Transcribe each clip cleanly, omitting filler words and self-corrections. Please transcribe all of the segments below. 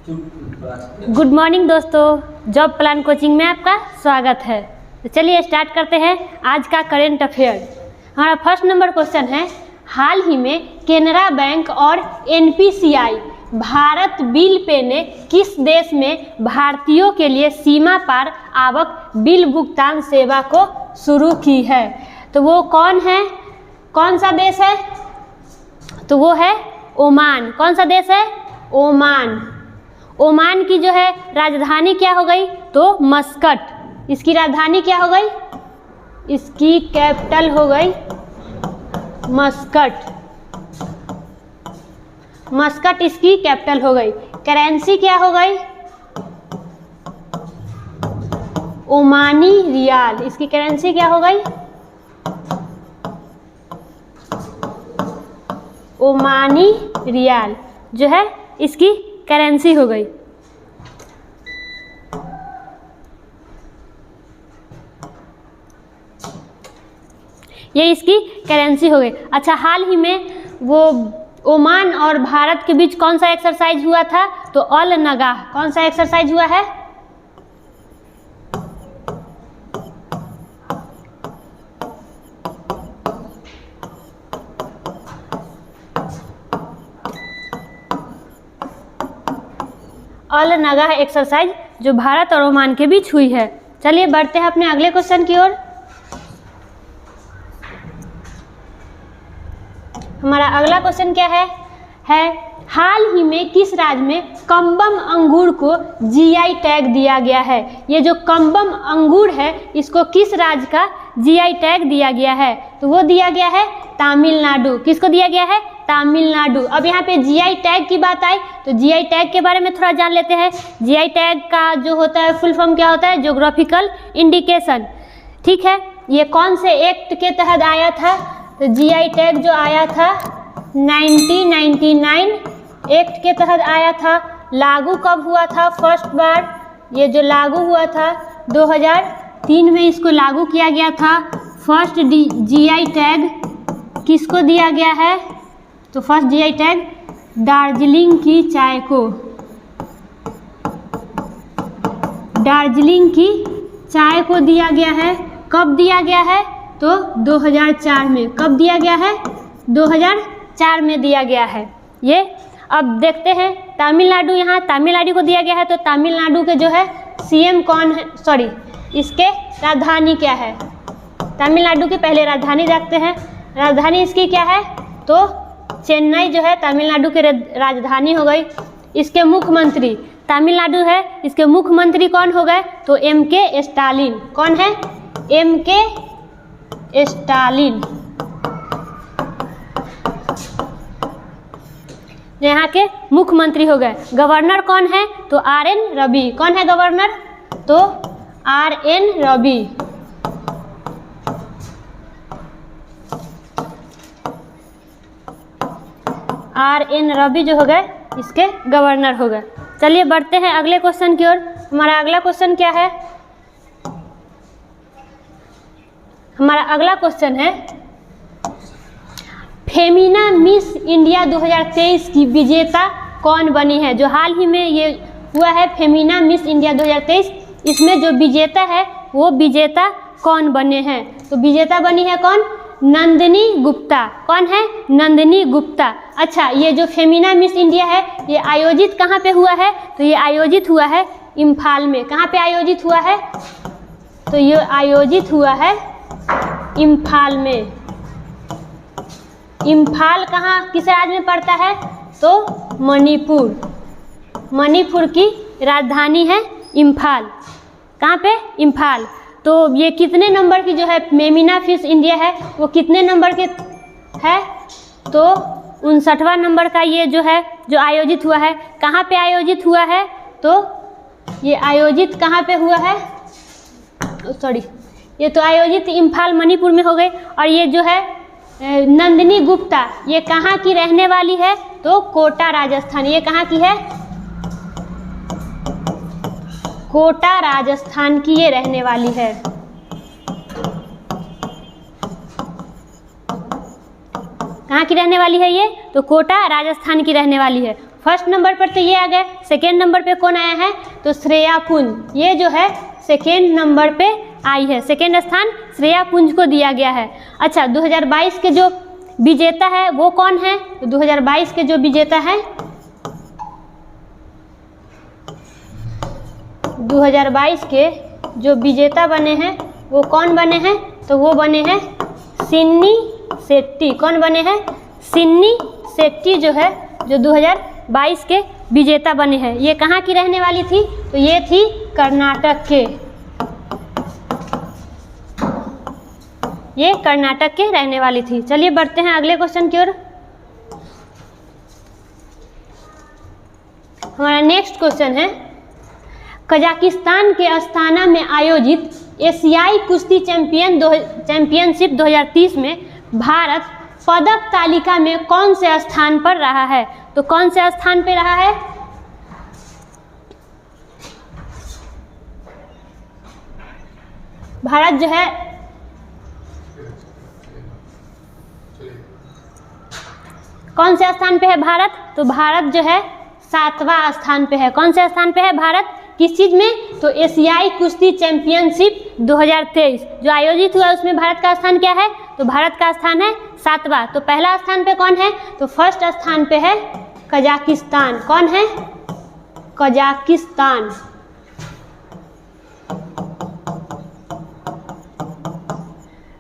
Good morning दोस्तों, job plan coaching में आपका स्वागत है। तो चलिए स्टार्ट करते हैं आज का करेंट अफेयर। हमारा फर्स्ट नंबर क्वेश्चन है, हाल ही में केनरा बैंक और एनपीसीआई भारत बिल पे ने किस देश में भारतीयों के लिए सीमा पार आवक बिल भुगतान सेवा को शुरू की है? तो वो कौन है, कौन सा देश है? तो वो है ओमान। कौन सा देश है? ओमान। ओमान की जो है राजधानी क्या हो गई? तो मस्कट। इसकी राजधानी क्या हो गई? इसकी कैपिटल हो गई मस्कट। मस्कट इसकी कैपिटल हो गई। करेंसी क्या हो गई? ओमानी रियाल। इसकी करेंसी क्या हो गई? ओमानी रियाल जो है इसकी करेंसी हो गई। ये इसकी करेंसी हो गई। अच्छा, हाल ही में वो ओमान और भारत के बीच कौन सा एक्सरसाइज हुआ था? तो अल नगाह। कौन सा एक्सरसाइज हुआ है? अल नगाह एक्सरसाइज जो भारत और ओमान के बीच हुई है। चलिए बढ़ते हैं अपने अगले क्वेश्चन की ओर। हमारा अगला क्वेश्चन क्या है? हाल ही में किस राज्य में कम्बम अंगूर को जीआई टैग दिया गया है? ये जो कम्बम अंगूर है इसको किस राज्य का जीआई टैग दिया गया है? तो वो दिया गया है तमिलनाडु। किसको दिया गया है? तमिलनाडु। अब यहाँ पे जीआई टैग की बात आई तो जीआई टैग के बारे में थोड़ा जान लेते हैं। जीआई टैग का जो होता है फुल फॉर्म क्या होता है? Geographical indication. ठीक है, ये कौन से एक्ट के तहत आया था? तो जीआई टैग जो आया था 1999 एक्ट के तहत आया था। लागू कब हुआ था फर्स्ट बार? ये जो लागू हुआ था 2003 में इसको लागू किया गया था। फर्स्ट जीआई टैग किसको दिया गया है? तो फर्स्ट जीआई टैग दार्जिलिंग की चाय को। दार्जिलिंग की चाय को दिया गया है। कब दिया गया है? तो 2004 में। कब दिया गया है? 2004 में दिया गया है ये। अब देखते हैं तमिलनाडु, यहाँ तमिलनाडु को दिया गया है तो तमिलनाडु के जो है सीएम कौन है? सॉरी, इसके राजधानी क्या है? तमिलनाडु की पहले राजधानी रखते हैं। राजधानी इसकी क्या है? तो चेन्नई जो है तमिलनाडु की राजधानी हो गई। इसके मुख्यमंत्री तमिलनाडु है, इसके मुख्यमंत्री कौन हो गए? तो एमके स्टालिन। कौन है? एमके स्टालिन यहाँ के मुख्यमंत्री हो गए। गवर्नर कौन है? तो आरएन रवि। कौन है गवर्नर? तो आरएन रवि। आरएन रवि जो हो गए इसके गवर्नर हो गए। चलिए बढ़ते हैं अगले क्वेश्चन की ओर। हमारा अगला क्वेश्चन क्या है? हमारा अगला क्वेश्चन है, फेमिना मिस इंडिया 2023 की विजेता कौन बनी है? जो हाल ही में ये हुआ है फेमिना मिस इंडिया 2023, इसमें जो विजेता है वो विजेता कौन बने हैं? तो विजेता बनी है कौन? नंदिनी गुप्ता। कौन है? नंदिनी गुप्ता। अच्छा, ये जो फेमिना मिस इंडिया है ये आयोजित कहाँ पे हुआ है? तो ये आयोजित हुआ है इम्फाल में। कहाँ पे आयोजित हुआ है? तो ये आयोजित हुआ है इम्फाल में। इम्फाल कहाँ, किस राज्य में पड़ता है? तो मणिपुर। मणिपुर की राजधानी है इम्फाल। कहाँ पे? इम्फाल। तो ये कितने नंबर की जो है फेमिना मिस इंडिया है वो कितने नंबर के है? तो 59वां नंबर का ये जो है जो आयोजित हुआ है। कहाँ पे आयोजित हुआ है? तो ये आयोजित कहाँ पे हुआ है? सॉरी, ये तो आयोजित इम्फाल मणिपुर में हो गई। और ये जो है नंदिनी गुप्ता ये कहाँ की रहने वाली है? तो कोटा राजस्थान। ये कहाँ की है? कोटा राजस्थान की ये रहने वाली है। कहाँ की रहने वाली है ये? तो कोटा राजस्थान की रहने वाली है। फर्स्ट नंबर पर तो ये आ गया, सेकेंड नंबर पे कौन आया है, तो श्रेया पुंज, ये जो है सेकेंड नंबर पे आई है, सेकेंड स्थान श्रेया पुंज को दिया गया है। अच्छा, 2022 के जो विजेता है वो कौन है, तो 2022 के जो विजेता है 2022 के जो विजेता बने हैं वो कौन बने हैं, तो वो बने हैं सिन्नी शेट्टी। कौन बने हैं, सिन्नी शेट्टी जो है, जो 2022 के विजेता बने हैं। ये कहाँ की रहने वाली थी, तो ये थी कर्नाटक के, ये कर्नाटक के रहने वाली थी। चलिए बढ़ते हैं अगले क्वेश्चन की ओर। हमारा नेक्स्ट क्वेश्चन है, कजाकिस्तान के अस्ताना में आयोजित एशियाई कुश्ती चैंपियनशिप 2030 में भारत पदक तालिका में कौन से स्थान पर रहा है, तो कौन से स्थान पे रहा है, भारत जो है कौन से स्थान पे है भारत, तो भारत जो है 7वां स्थान पे है। कौन से स्थान पे है भारत, किस चीज़ में, तो एशियाई कुश्ती चैंपियनशिप 2023 जो आयोजित हुआ उसमें भारत का स्थान क्या है, तो भारत का स्थान है 7वां। तो पहला स्थान पे कौन है, तो फर्स्ट स्थान पे है कजाकिस्तान। कौन है, कजाकिस्तान।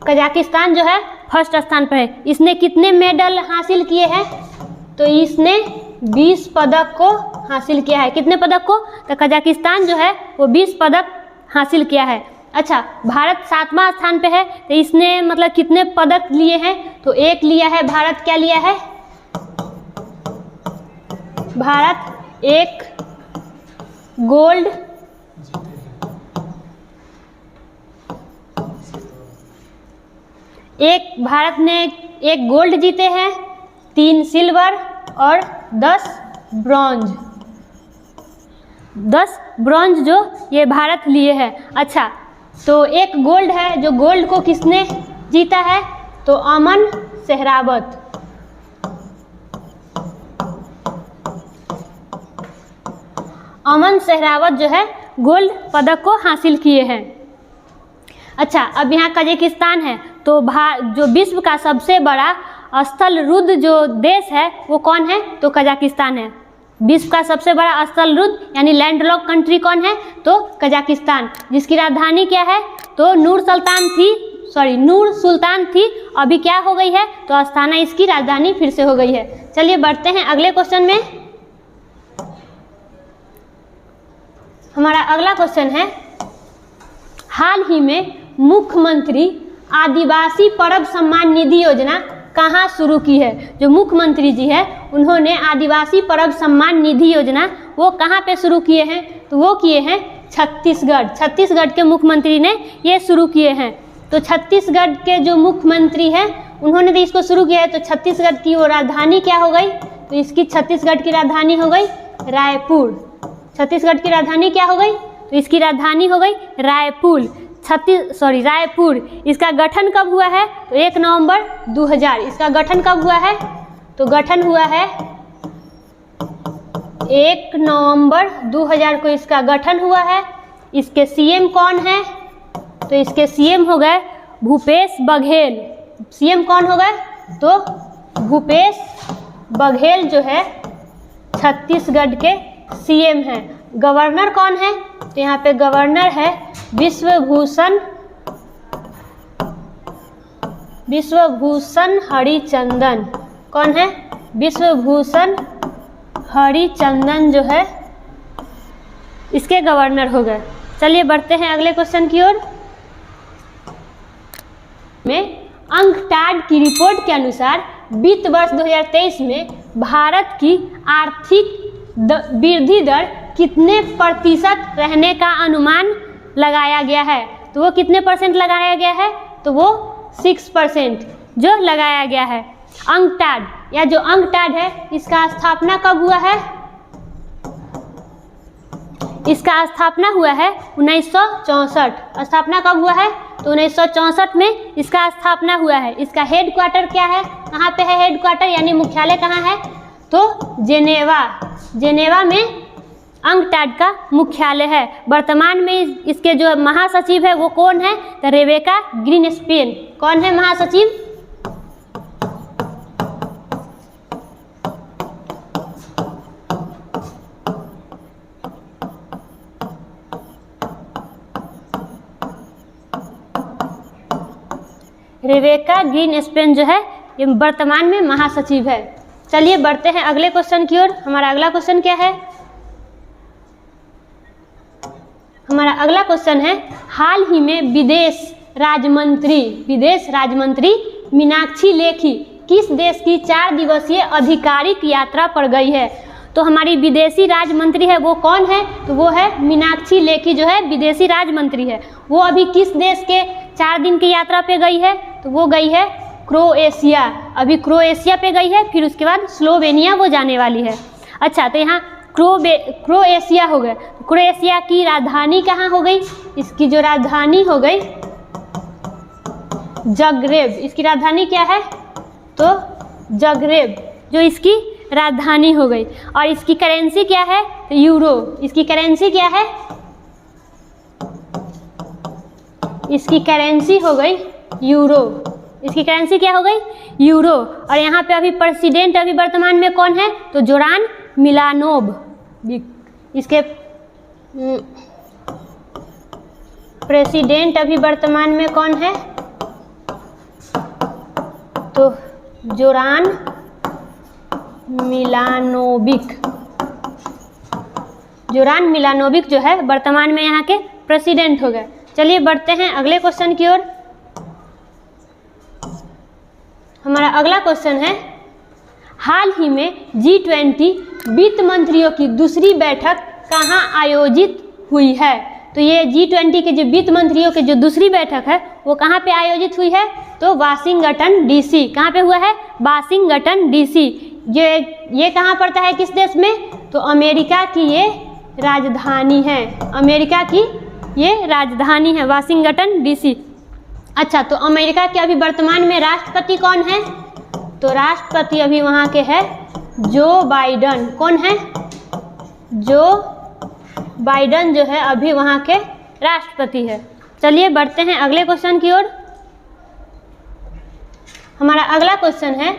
कजाकिस्तान जो है फर्स्ट स्थान पर है। इसने कितने मेडल हासिल किए हैं, तो इसने 20 पदक को हासिल किया है। कितने पदक को, तो कजाकिस्तान जो है वो 20 पदक हासिल किया है। अच्छा, भारत 7वां स्थान पे है, तो इसने मतलब कितने पदक लिए हैं, तो एक लिया है भारत। क्या लिया है भारत, एक गोल्ड, भारत ने एक गोल्ड जीते हैं, 3 सिल्वर और 10 ब्रॉन्ज। 10 ब्रॉन्ज जो ये भारत लिए है। अच्छा, तो एक गोल्ड है, जो गोल्ड को किसने जीता है, तो अमन सहरावत। अमन सहरावत जो है गोल्ड पदक को हासिल किए हैं। अच्छा, अब यहाँ कजाकिस्तान है, तो जो विश्व का सबसे बड़ा स्थल रुद्ध जो देश है वो कौन है, तो कजाकिस्तान है। विश्व का सबसे बड़ा स्थल रुद्ध यानी लैंडलॉक कंट्री कौन है, तो कजाकिस्तान, जिसकी राजधानी क्या है, तो नूर सुल्तान थी, अभी क्या हो गई है, तो अस्ताना इसकी राजधानी फिर से हो गई है। चलिए बढ़ते हैं अगले क्वेश्चन में। हमारा अगला क्वेश्चन है, हाल ही में मुख्यमंत्री आदिवासी परब सम्मान निधि योजना कहाँ शुरू की है। जो मुख्यमंत्री जी है उन्होंने आदिवासी परब सम्मान निधि योजना वो कहाँ पे शुरू किए हैं, तो वो किए हैं छत्तीसगढ़ के मुख्यमंत्री ने ये शुरू किए हैं। तो छत्तीसगढ़ के जो मुख्यमंत्री हैं उन्होंने तो इसको शुरू किया है, तो छत्तीसगढ़ की वो राजधानी क्या हो गई, तो इसकी छत्तीसगढ़ की राजधानी हो गई रायपुर। छत्तीसगढ़ की राजधानी क्या हो गई, तो इसकी राजधानी हो गई रायपुर। रायपुर। इसका गठन कब हुआ है, तो 1 नवंबर 2000। इसका गठन कब हुआ है, तो गठन हुआ है 1 नवंबर 2000 को इसका गठन हुआ है। इसके सीएम कौन है, तो इसके सीएम हो गए भूपेश बघेल। सीएम कौन हो गए, तो भूपेश बघेल जो है छत्तीसगढ़ के सीएम हैं। गवर्नर कौन है, तो यहाँ पे गवर्नर है विश्वभूषण हरिचंदन। कौन है, विश्वभूषण हरिचंदन जो है इसके गवर्नर हो गए। चलिए बढ़ते हैं अगले क्वेश्चन की ओर। में अंकटाड की रिपोर्ट के अनुसार वित्त वर्ष 2023 में भारत की आर्थिक वृद्धि दर कितने प्रतिशत रहने का अनुमान लगाया गया है, तो वो कितने परसेंट लगाया गया है, तो वो 6% जो लगाया गया है। अंकटाड या जो अंकटाड है इसका स्थापना कब हुआ है, इसका स्थापना हुआ है 1964। स्थापना कब हुआ है, तो 1964 में इसका स्थापना हुआ है। इसका हेड क्वार्टर क्या है, कहाँ पे है हेड क्वार्टर यानी मुख्यालय कहाँ है, तो जेनेवा में अंकटाड का मुख्यालय है। वर्तमान में इसके जो महासचिव है वो कौन है? तो रेबेका ग्रीनस्पैन। कौन है महासचिव? रेबेका ग्रीनस्पैन जो है ये वर्तमान में महासचिव है। चलिए बढ़ते हैं अगले क्वेश्चन की ओर। हमारा अगला क्वेश्चन क्या है? हमारा अगला क्वेश्चन है, हाल ही में विदेश राजमंत्री मीनाक्षी लेखी किस देश की 4 दिवसीय आधिकारिक यात्रा पर गई है? तो हमारी विदेशी राजमंत्री है वो कौन है? तो वो है मीनाक्षी लेखी जो है विदेशी राजमंत्री है। वो अभी किस देश के 4 दिन की यात्रा पे गई है? तो वो गई है क्रोएशिया। अभी क्रोएशिया पे गई है, फिर उसके बाद स्लोवेनिया वो जाने वाली है। अच्छा, तो यहाँ क्रोएशिया हो गया। क्रोएशिया की राजधानी कहाँ हो गई? इसकी जो राजधानी हो गई जग्रेब। इसकी राजधानी क्या है? तो जग्रेब जो इसकी राजधानी हो गई। और इसकी करेंसी क्या है? तो यूरो। इसकी करेंसी क्या है? इसकी करेंसी हो गई यूरो। इसकी करेंसी क्या हो गई? यूरो। और यहाँ पे अभी प्रेसिडेंट अभी वर्तमान में कौन है? तो जोरान मिलानोविक। इसके प्रेसिडेंट अभी वर्तमान में कौन है? तो जोरान मिलानोविक जो है वर्तमान में यहाँ के प्रेसिडेंट हो गए। चलिए बढ़ते हैं अगले क्वेश्चन की ओर। हमारा अगला क्वेश्चन है, हाल ही में G20 वित्त मंत्रियों की दूसरी बैठक कहाँ आयोजित हुई है? तो ये G20 के जो वित्त मंत्रियों की जो दूसरी बैठक है वो कहाँ पे आयोजित हुई है? तो वाशिंगटन DC। कहाँ पे हुआ है? Washington DC। ये कहाँ पड़ता है? किस देश में? तो अमेरिका की ये राजधानी है। अमेरिका की ये राजधानी है वाशिंगटन DC। अच्छा, तो अमेरिका के अभी वर्तमान में राष्ट्रपति कौन है? तो राष्ट्रपति अभी वहाँ के है जो बाइडन। कौन है? जो बाइडन जो है अभी वहाँ के राष्ट्रपति है। चलिए बढ़ते हैं अगले क्वेश्चन की ओर। हमारा अगला क्वेश्चन है,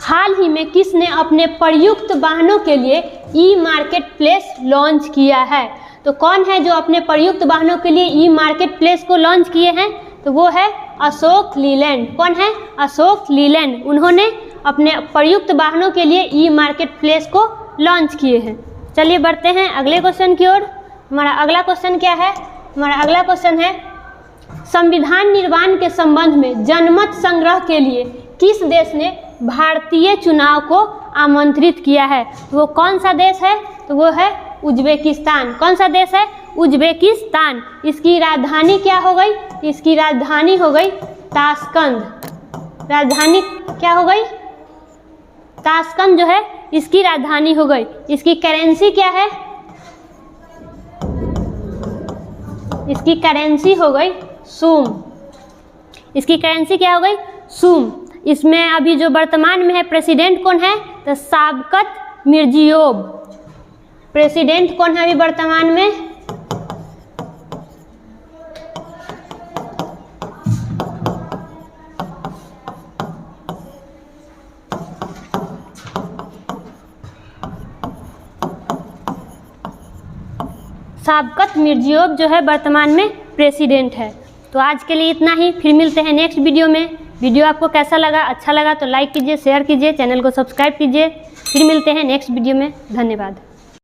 हाल ही में किसने अपने प्रयुक्त वाहनों के लिए ई मार्केट प्लेस लॉन्च किया है? तो कौन है जो अपने प्रयुक्त वाहनों के लिए ई मार्केट प्लेस को लॉन्च किए हैं? तो वो है अशोक लीलैंड। कौन है? अशोक लीलैंड। उन्होंने अपने प्रयुक्त वाहनों के लिए ई मार्केट प्लेस को लॉन्च किए हैं। चलिए बढ़ते हैं अगले क्वेश्चन की ओर। हमारा अगला क्वेश्चन क्या है? हमारा अगला क्वेश्चन है, संविधान निर्माण के संबंध में जनमत संग्रह के लिए किस देश ने भारतीय चुनाव को आमंत्रित किया है? तो वो कौन सा देश है? तो वो है उज्बेकिस्तान। कौन सा देश है? उज्बेकिस्तान। इसकी राजधानी क्या हो गई? इसकी राजधानी हो गई ताशकंद। राजधानी क्या हो गई? ताशकंद जो है इसकी राजधानी हो गई। इसकी करेंसी क्या है? इसकी करेंसी हो गई सूम। इसकी करेंसी क्या हो गई? सूम। इसमें अभी जो वर्तमान में है प्रेसिडेंट कौन है? तो शावकत मिर्जियोयव। प्रेसिडेंट कौन है अभी वर्तमान में? शावकत मिर्जियोयव जो है वर्तमान में प्रेसिडेंट है। तो आज के लिए इतना ही, फिर मिलते हैं नेक्स्ट वीडियो में। वीडियो आपको कैसा लगा? अच्छा लगा तो लाइक कीजिए, शेयर कीजिए, चैनल को सब्सक्राइब कीजिए। फिर मिलते हैं नेक्स्ट वीडियो में। धन्यवाद।